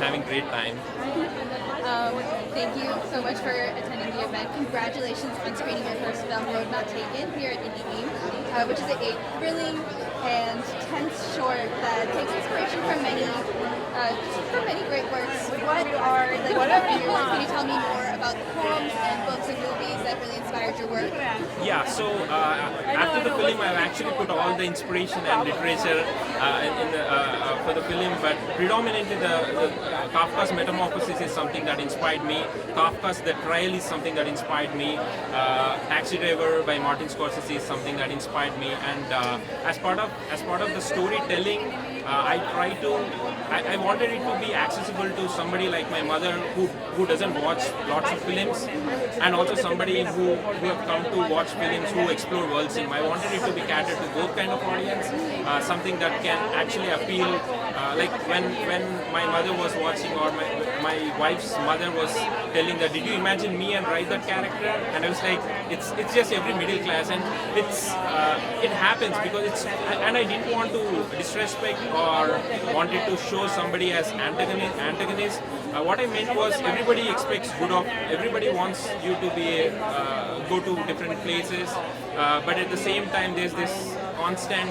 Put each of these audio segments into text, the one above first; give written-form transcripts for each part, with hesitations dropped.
having great time. Thank you so much for attending the event. Congratulations on screening your first film, Road Not Taken, here at Indie Meme, which is a thrilling and tense short that takes inspiration from many great works. What are can you tell me more about the poems and books and movies that really inspired your work? Yeah, so after the film, I've actually put all the inspiration and literature for the film, but predominantly the Kafka's Metamorphosis is something that inspired me. Kafka's The Trial is something that inspired me. Taxi Driver by Martin Scorsese is something that inspired me. And as part of the storytelling, I wanted it to be accessible to somebody like my mother who doesn't watch lots of films, and also somebody who have come to watch films, who explore world cinema. I wanted it to be catered to both kind of audience, something that can actually appeal. Like when my mother was watching, or my wife's mother was telling that, did you imagine me and write that character? And I was like, it's just every middle class, and it happens because and I didn't want to disrespect or wanted to show somebody as antagonist. What I meant was everybody expects good of, everybody wants you to be go to different places, but at the same time there's this constant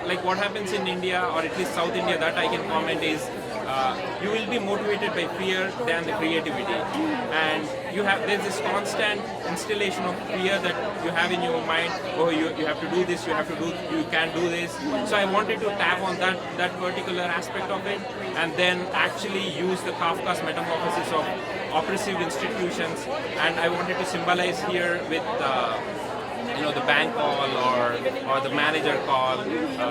like what happens in India, or at least South India, that I can comment is you will be motivated by fear than the creativity, and there's this constant installation of fear that you have in your mind. Oh, you have to do this, you can't do this. So I wanted to tap on that particular aspect of it, and then actually use the Kafka's metamorphosis of oppressive institutions, and I wanted to symbolize here with the bank call or the manager call.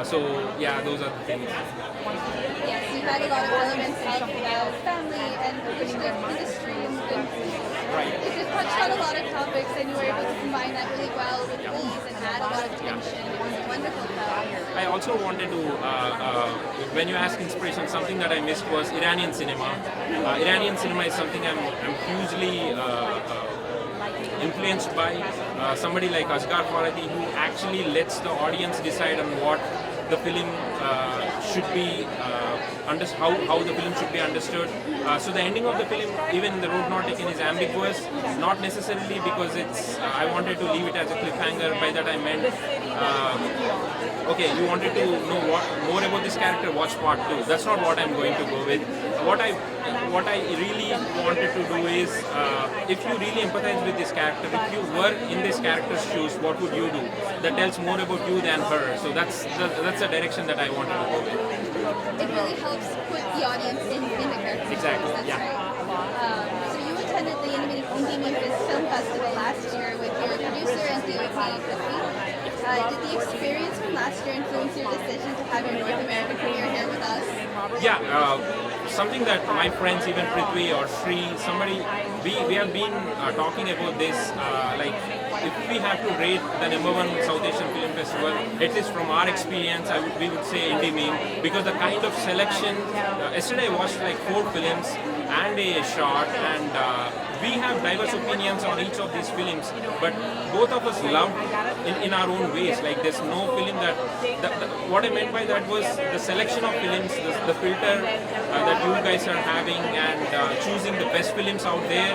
So yeah, those are the things. Yes, you had a lot of elements of family and industry and Right. it touched on a lot of topics, and you were able to combine that really well with ease and add a lot of tension. It was a wonderful film. I also wanted to, when you ask inspiration, something that I missed was Iranian cinema. Iranian cinema is something I'm hugely influenced by. Somebody like Asghar Farhadi, who actually lets the audience decide on what the film should be, how the film should be understood. So the ending of the film, even The Road Not Taken, is ambiguous, not necessarily because I wanted to leave it as a cliffhanger. By that I meant, okay, you wanted to know more about this character, watch part 2. That's not what I'm going to go with. What I really wanted to do is, if you really empathize with this character, if you were in this character's shoes, what would you do? That tells more about you than her. So that's the direction that I wanted to go with. It really helps put the audience in the character. Exactly. That's Yeah. right. So you attended the Indie Meme Film Festival last year with your producer and DOP. Did the experience from last year influence your decision to have your North American premiere here with us? Yeah, something that my friends, even Prithvi or Sri, we have been talking about this, like if we have to rate the #1 South Asian Film Festival, at least from our experience, we would say Indie Meme, because the kind of selection, yesterday I watched like 4 films and a short, and we have diverse opinions on each of these films, but both of us love in our own ways. Like there's no film what I meant by that was the selection of films, the filter that you guys are having, and choosing the best films out there.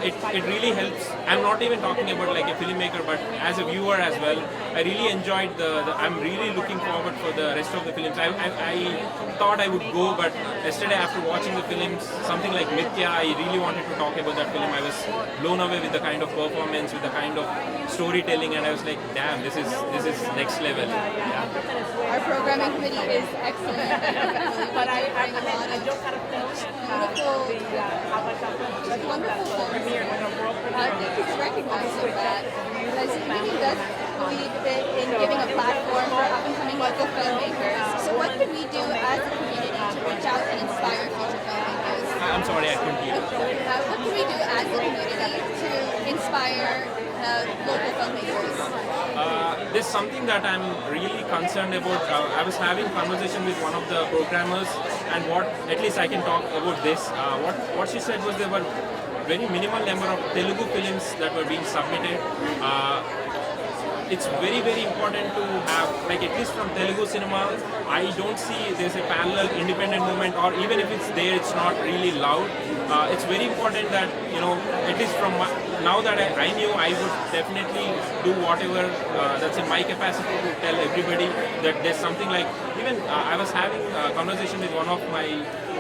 It really helps. I'm not even talking about like a filmmaker, but as a viewer as well. I really enjoyed I'm really looking forward for the rest of the films. I thought I would go, but yesterday after watching the films, something like Mithya, I really wanted to talk about that film. I was blown away with the kind of performance, with the kind of storytelling, and I was like, damn, this is next level. Yeah. Our programming committee is excellent. But I bring a lot of wonderful films. Thank you for recognizing that, as it really does believe in giving a platform for up-and-coming local filmmakers. So what could we do as a community to reach out and inspire future filmmakers? I'm sorry, I couldn't hear. What can we do as a community to inspire local filmmakers? There's something that I'm really concerned about. I was having conversation with one of the programmers, and at least I can talk about this. What she said was there were very minimal number of Telugu films that were being submitted. it's very, very important to have, like, at least from Telugu cinema, I don't see there's a parallel independent movement, or even if it's there, it's not really loud. It's very important that, at least from now that I knew, I would definitely do whatever that's in my capacity to tell everybody that there's something like, even I was having a conversation with one of my,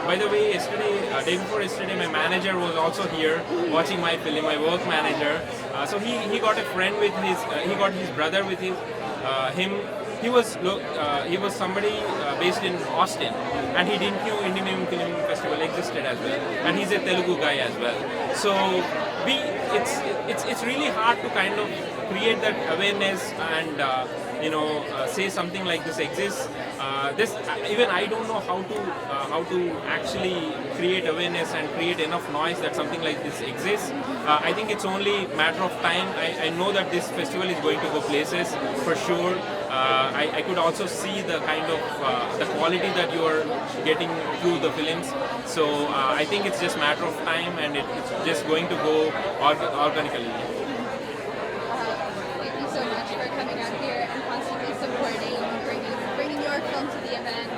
by the way, yesterday, day before yesterday, my manager was also here watching my film, my work manager. So he got a friend with his, he got his brother with him. He was somebody based in Austin, and he didn't know Indian Film Festival existed as well, and he's a Telugu guy as well. So it's really hard to kind of create that awareness and say something like this exists. This even I don't know how to actually create awareness and create enough noise that something like this exists. I think it's only matter of time. I know that this festival is going to go places for sure. I could also see the kind of the quality that you are getting through the films. So I think it's just matter of time, and it's just going to go organically. Thank you so much for coming out here and constantly supporting, bringing your film to the event.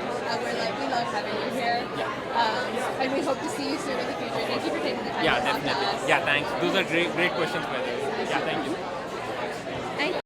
We love having you here. Yeah. And we hope to see you soon in the future. Thank you for taking the time to talk to Definitely. us. Yeah, thanks. Those are great questions, by the way. Yeah, thank you.